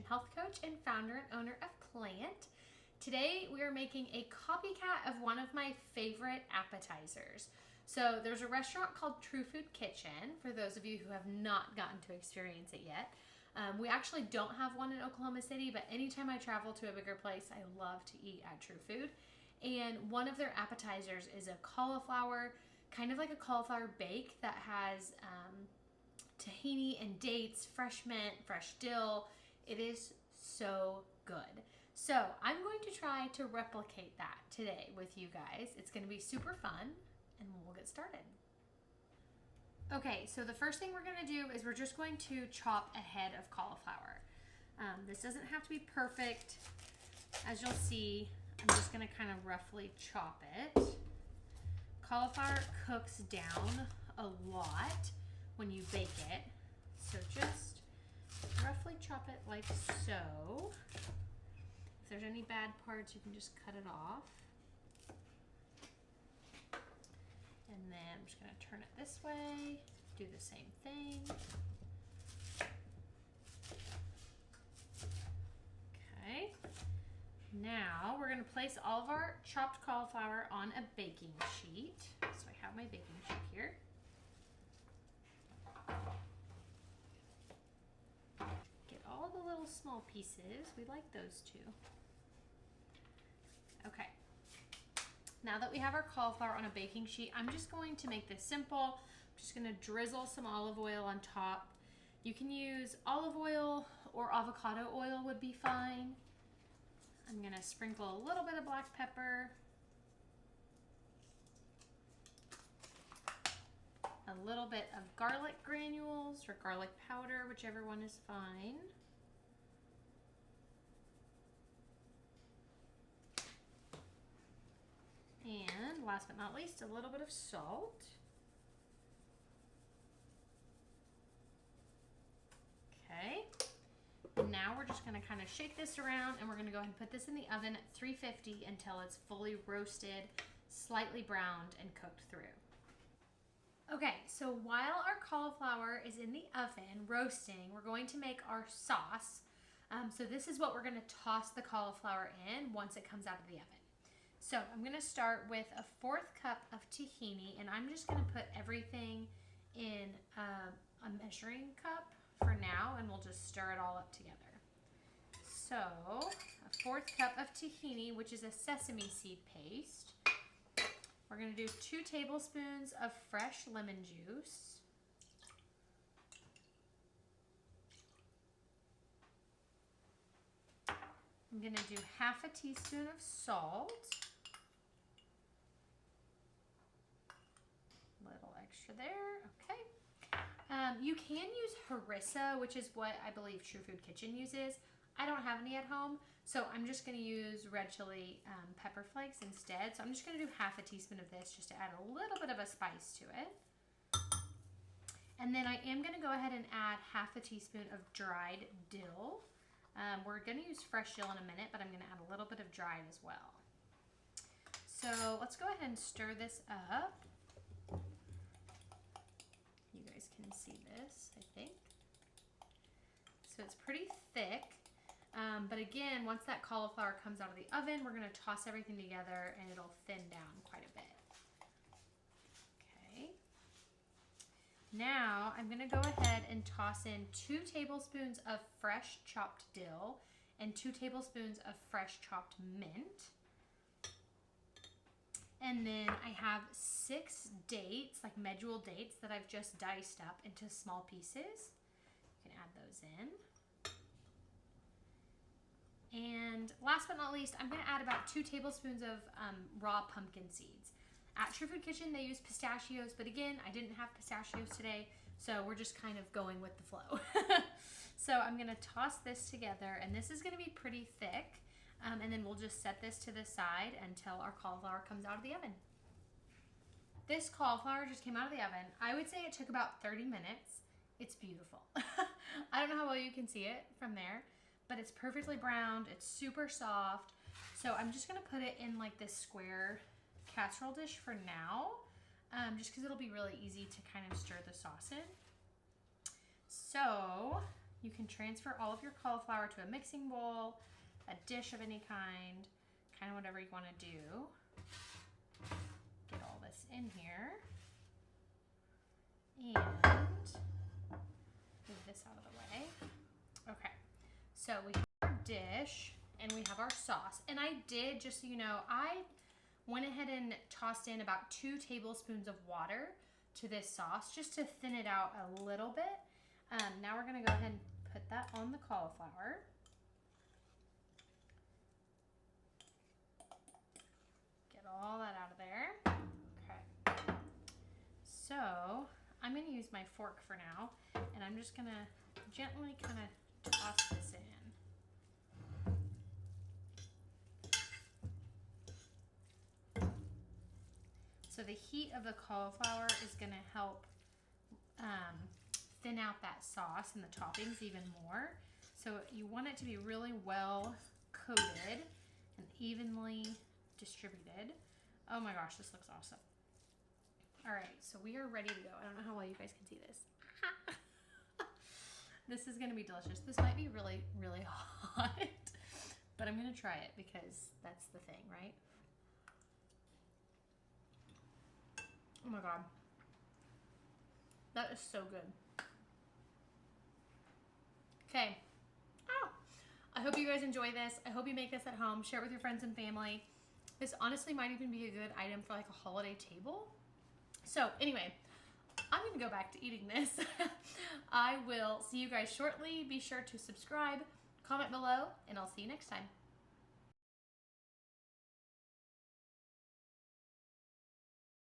health coach and founder and owner of Plant. Today we are making a copycat of one of my favorite appetizers. So there's a restaurant called True Food Kitchen, for those of you who have not gotten to experience it yet. We actually don't have one in Oklahoma City, but anytime I travel to a bigger place, I love to eat at True Food. And one of their appetizers is a cauliflower, kind of like a cauliflower bake that has tahini and dates, fresh mint, fresh dill. It is so good. So I'm going to try to replicate that today with you guys. It's going to be super fun, and we'll get started. Okay, so the first thing we're going to do is we're just going to chop a head of cauliflower. This doesn't have to be perfect. As you'll see, I'm just going to kind of roughly chop it. Cauliflower cooks down a lot when you bake it, so just roughly chop it like so. If there's any bad parts, you can just cut it off. And then I'm just going to turn it this way, do the same thing. Okay. Now we're going to place all of our chopped cauliflower on a baking sheet. So I have my baking sheet here. Get all the little small pieces. We like those too. Okay. Now that we have our cauliflower on a baking sheet, I'm just going to make this simple. I'm just going to drizzle some olive oil on top. You can use olive oil or avocado oil would be fine. I'm going to sprinkle a little bit of black pepper, a little bit of garlic granules or garlic powder, whichever one is fine. And last but not least, a little bit of salt. Okay. Now we're just going to kind of shake this around, and we're going to go ahead and put this in the oven at 350 until it's fully roasted, slightly browned, and cooked through. Okay, so while our cauliflower is in the oven roasting, we're going to make our sauce. So this is what we're going to toss the cauliflower in once it comes out of the oven. So I'm going to start with a 1/4 cup of tahini, and I'm just going to put everything in a measuring cup for now, and we'll just stir it all up together. So a 1/4 cup of tahini, which is a sesame seed paste. We're going to do 2 tablespoons of fresh lemon juice. I'm going to do 1/2 teaspoon of salt. A little extra there. Okay. You can use harissa, which is what I believe True Food Kitchen uses. I don't have any at home, so I'm just going to use red chili pepper flakes instead. So I'm just going to do 1/2 teaspoon of this just to add a little bit of a spice to it. And then I am going to go ahead and add 1/2 teaspoon of dried dill. We're going to use fresh dill in a minute, but I'm going to add a little bit of dried as well. So let's go ahead and stir this up. You guys can see this, I think. So it's pretty thick. But again, once that cauliflower comes out of the oven, we're going to toss everything together and it'll thin down quite a bit. Okay. Now I'm going to go ahead and toss in 2 tablespoons of fresh chopped dill and 2 tablespoons of fresh chopped mint. And then I have 6 dates, like medjool dates, that I've just diced up into small pieces. You can add those in. And last but not least, I'm going to add about 2 tablespoons of raw pumpkin seeds. At True Food Kitchen, they use pistachios, but again, I didn't have pistachios today, so we're just kind of going with the flow. So I'm going to toss this together, and this is going to be pretty thick. And then we'll just set this to the side until our cauliflower comes out of the oven. This cauliflower just came out of the oven. I would say it took about 30 minutes. It's beautiful. I don't know how well you can see it from there, but it's perfectly browned. It's super soft. So I'm just going to put it in like this square casserole dish for now, just because it'll be really easy to kind of stir the sauce in. So You can transfer all of your cauliflower to a mixing bowl, a dish of any kind of whatever you want to do. Get all this in here. And move this out of the way. Okay, so we have our dish and we have our sauce. And I did, just so you know, I went ahead and tossed in about 2 tablespoons of water to this sauce just to thin it out a little bit. Now we're gonna go ahead and put that on the cauliflower. Get all that out of there. Okay. So I'm gonna use my fork for now, and I'm just gonna gently kind of toss this in. So the heat of the cauliflower is going to help thin out that sauce and the toppings even more. So you want it to be really well coated and evenly distributed. Oh my gosh, this looks awesome. All right, so we are ready to go. I don't know how well you guys can see this. This is going to be delicious. This might be really, really hot, but I'm going to try it because that's the thing, right? Oh my God. That is so good. Okay. Oh, I hope you guys enjoy this. I hope you make this at home. Share it with your friends and family. This honestly might even be a good item for like a holiday table. So anyway, I'm going to go back to eating this. I will see you guys shortly. Be sure to subscribe, comment below, and I'll see you next time.